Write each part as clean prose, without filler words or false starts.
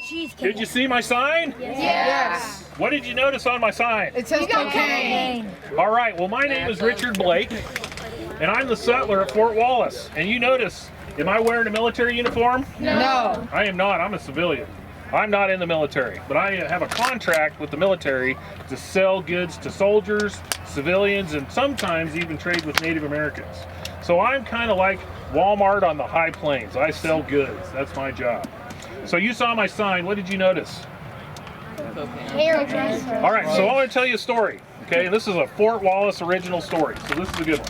cheesecake. Did you see my sign? Yes. What did you notice on my sign? It says cocaine. All right, well, my name is Richard Blake, and I'm the sutler at Fort Wallace. And you notice, am I wearing a military uniform? No. I am not. I'm a civilian. I'm not in the military, but I have a contract with the military to sell goods to soldiers, civilians, and sometimes even trade with Native Americans. So I'm kind of like Walmart on the high plains. I sell goods. That's my job. So you saw my sign. What did you notice? Hairdresser. All right, so I want to tell you a story. Okay, this is a Fort Wallace original story, so this is a good one.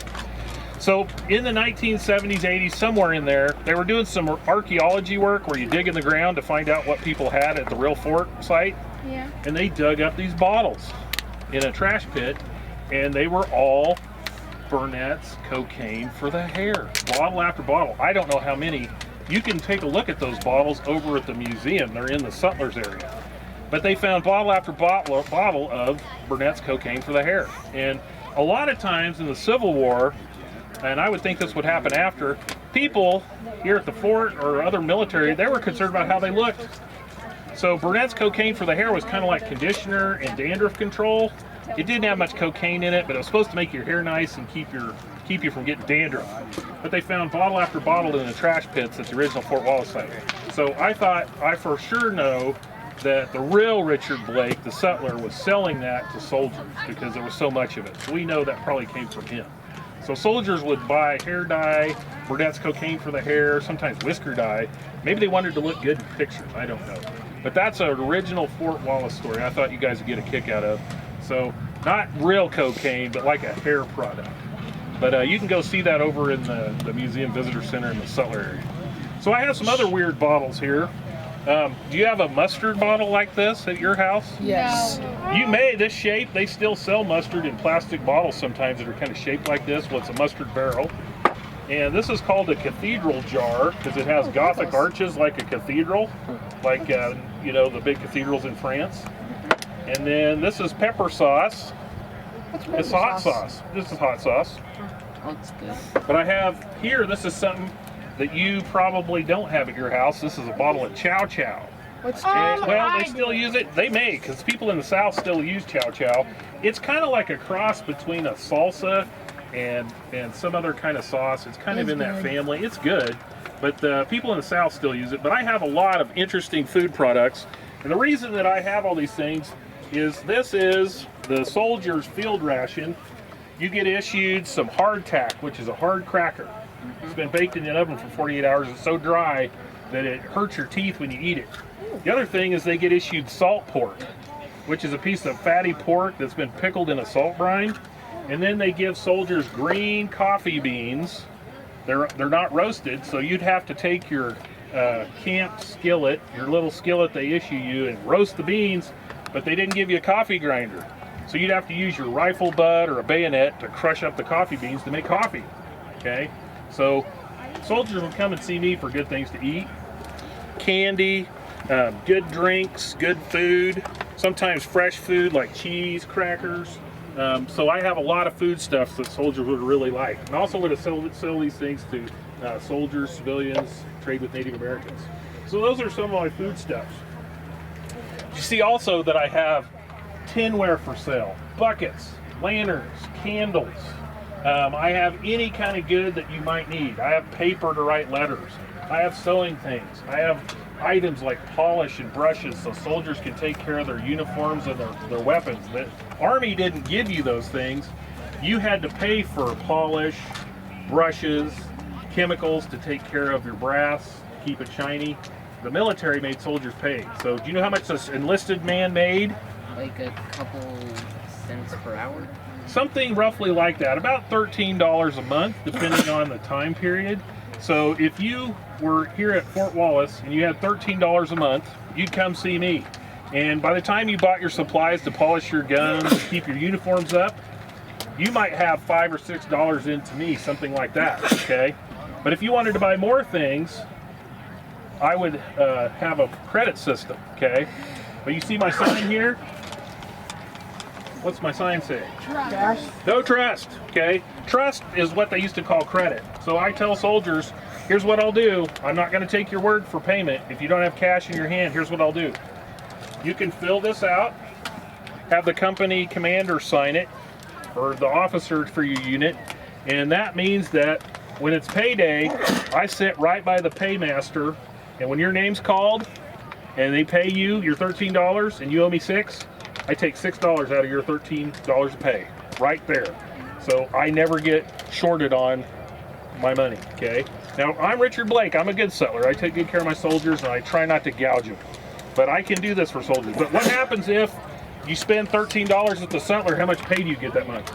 So in the 1970s, 80s, somewhere in there, they were doing some archaeology work where you dig in the ground to find out what people had at the real fort site. Yeah. And they dug up these bottles in a trash pit, and they were all Burnett's cocaine for the hair. Bottle after bottle. I don't know how many. You can take a look at those bottles over at the museum. They're in the Sutler's area. But they found bottle after bottle of Burnett's cocaine for the hair. And a lot of times in the Civil War, and I would think this would happen after, people here at the fort or other military, they were concerned about how they looked. So Burnett's cocaine for the hair was kind of like conditioner and dandruff control. It didn't have much cocaine in it, but it was supposed to make your hair nice and keep you from getting dandruff. But they found bottle after bottle in the trash pits at the original Fort Wallace site. So I thought, I for sure know that the real Richard Blake, the sutler, was selling that to soldiers because there was so much of it. So we know that probably came from him. So soldiers would buy hair dye, Burnett's cocaine for the hair, sometimes whisker dye. Maybe they wanted to look good in pictures, I don't know. But that's an original Fort Wallace story I thought you guys would get a kick out of. So not real cocaine, but like a hair product. But you can go see that over in the Museum Visitor Center in the Sutler area. So I have some other weird bottles here. Do you have a mustard bottle like this at your house? Yes. You may, this shape, they still sell mustard in plastic bottles sometimes that are kind of shaped like this. Well, it's a mustard barrel. And this is called a cathedral jar because it has Gothic arches like a cathedral, like, you know, the big cathedrals in France. And then this is pepper sauce. It's hot sauce. This is hot sauce. Looks good. But I have here, this is something that you probably don't have at your house. This is a bottle of Chow Chow. What's And, well, they still use it. They may, because people in the South still use Chow Chow. It's kind of like a cross between a salsa and some other kind of sauce. It's kind of in that family. It's good, but people in the South still use it. But I have a lot of interesting food products. And the reason that I have all these things is this is the soldier's field ration. You get issued some hardtack, which is a hard cracker. It's been baked in the oven for 48 hours. It's so dry that it hurts your teeth when you eat it. The other thing is they get issued salt pork, which is a piece of fatty pork that's been pickled in a salt brine. And then they give soldiers green coffee beans. They're not roasted, so you'd have to take your camp skillet, your little skillet they issue you, and roast the beans, but they didn't give you a coffee grinder. So you'd have to use your rifle butt or a bayonet to crush up the coffee beans to make coffee, okay? So soldiers will come and see me for good things to eat, candy, good drinks, good food, sometimes fresh food like cheese, crackers. So I have a lot of food stuff that soldiers would really like. And also would sell these things to soldiers, civilians, trade with Native Americans. So those are some of my food stuffs. You see also that I have tinware for sale, buckets, lanterns, candles. I have any kind of good that you might need. I have paper to write letters. I have sewing things. I have items like polish and brushes so soldiers can take care of their uniforms and their weapons. The Army didn't give you those things. You had to pay for polish, brushes, chemicals to take care of your brass, keep it shiny. The military made soldiers pay. So do you know how much this enlisted man made? Like a couple cents per hour? Something roughly like that, about $13 a month, depending on the time period. So if you were here at Fort Wallace and you had $13 a month, you'd come see me. And by the time you bought your supplies to polish your guns, keep your uniforms up, you might have $5 or $6 into me, something like that, okay? But if you wanted to buy more things, I would have a credit system, okay? But you see my sign here? What's my sign say? No trust, okay? Trust is what they used to call credit. So I tell soldiers, here's what I'll do. I'm not gonna take your word for payment. If you don't have cash in your hand, here's what I'll do. You can fill this out, have the company commander sign it, or the officer for your unit, and that means that when it's payday, I sit right by the paymaster, and when your name's called, and they pay you your $13 and you owe me $6, I take $6 out of your $13 of pay, right there. So I never get shorted on my money, okay? Now, I'm Richard Blake, I'm a good settler. I take good care of my soldiers and I try not to gouge them. But I can do this for soldiers. But what happens if you spend $13 at the settler? How much pay do you get that month?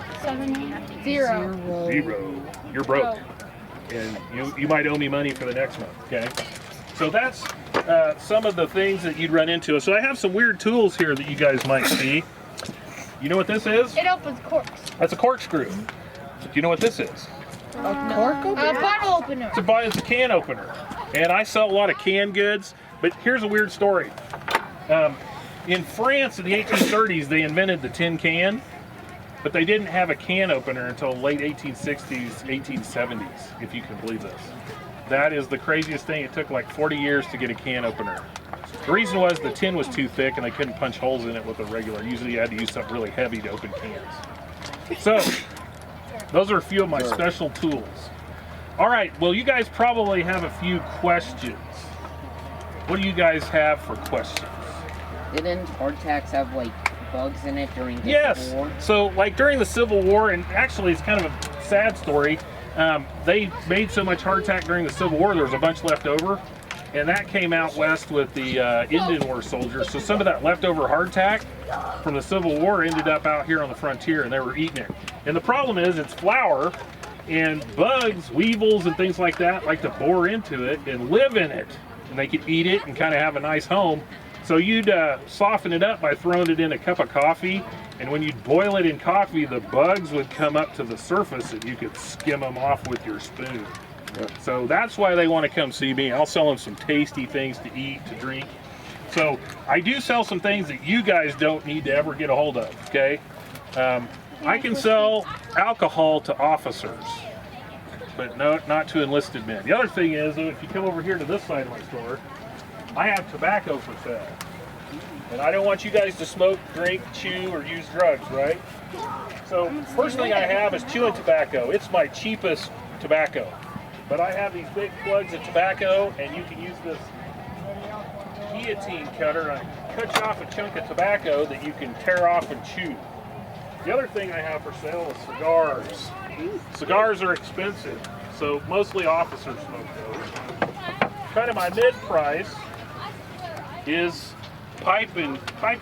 0. Zero. You're broke. And you might owe me money for the next month, okay? So that's some of the things that you'd run into. So I have some weird tools here that you guys might see. You know what this is? It opens corks. That's a corkscrew. Do you know what this is? A cork opener? A bottle opener. It's a can opener. And I sell a lot of canned goods, but here's a weird story. In France in the 1830s, they invented the tin can, but they didn't have a can opener until late 1860s, 1870s, if you can believe this. That is the craziest thing. It took like 40 years to get a can opener. The reason was the tin was too thick and they couldn't punch holes in it with a regular. Usually you had to use something really heavy to open cans. So, those are a few of my special tools. All right, well, you guys probably have a few questions. What do you guys have for questions? Didn't hardtacks have like bugs in it during the Yes. Civil War? So, like during the Civil War, and actually it's kind of a sad story. They made so much hardtack during the Civil War, there was a bunch left over, and that came out west with the Indian War soldiers. So some of that leftover hardtack from the Civil War ended up out here on the frontier, and they were eating it. And the problem is, it's flour, and bugs, weevils, and things like that like to bore into it and live in it, and they could eat it and kind of have a nice home. So you'd soften it up by throwing it in a cup of coffee, and when you'd boil it in coffee, the bugs would come up to the surface and you could skim them off with your spoon. So that's why they want to come see me. I'll sell them some tasty things to eat, to drink. So I do sell some things that you guys don't need to ever get a hold of, okay? I can sell alcohol to officers, but no, not to enlisted men. The other thing is, if you come over here to this side of my store, I have tobacco for sale. And I don't want you guys to smoke, drink, chew, or use drugs, right? So first thing I have is chewing tobacco. It's my cheapest tobacco. But I have these big plugs of tobacco, and you can use this guillotine cutter and cut you off a chunk of tobacco that you can tear off and chew. The other thing I have for sale is cigars. Cigars are expensive, so mostly officers smoke those. Kind of my mid-price is pipe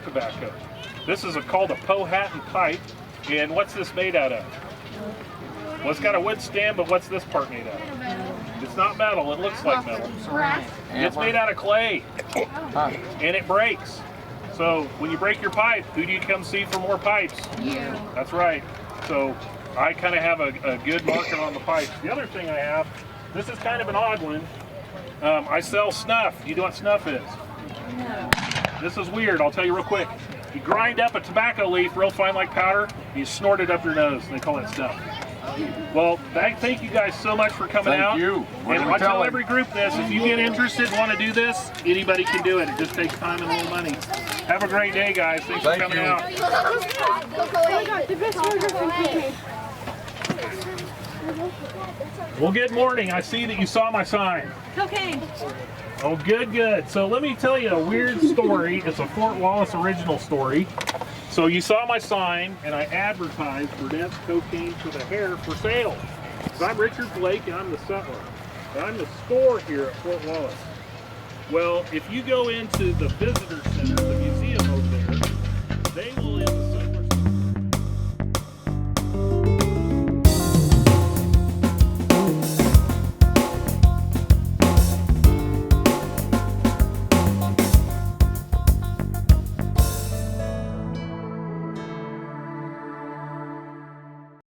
tobacco. This is called a Powhatan pipe, and what's this made out of? Well, it's got a wood stem, but what's this part made out of? It's not metal, it looks like metal. It's made out of clay, and it breaks. So when you break your pipe, who do you come see for more pipes? You. That's right. So I kind of have a good market on the pipes. The other thing I have, this is kind of an odd one. I sell snuff. Do you know what snuff is? No. This is weird. I'll tell you real quick. You grind up a tobacco leaf real fine like powder, you snort it up your nose, and they call it snuff. Well, thank you guys so much for coming out. Thank you. And I tell every group this, if you get interested and want to do this, anybody can do it. It just takes time and a little money. Have a great day, guys. Thanks for coming out. Well, good morning. I see that you saw my sign. Cocaine. Oh, good. So let me tell you a weird story. It's a Fort Wallace original story. So you saw my sign, and I advertised Burnett's Cocaine for the Hair for sale. So I'm Richard Blake, and I'm the settler. And I'm the store here at Fort Wallace. Well, if you go into the visitor center, the museum over there, they will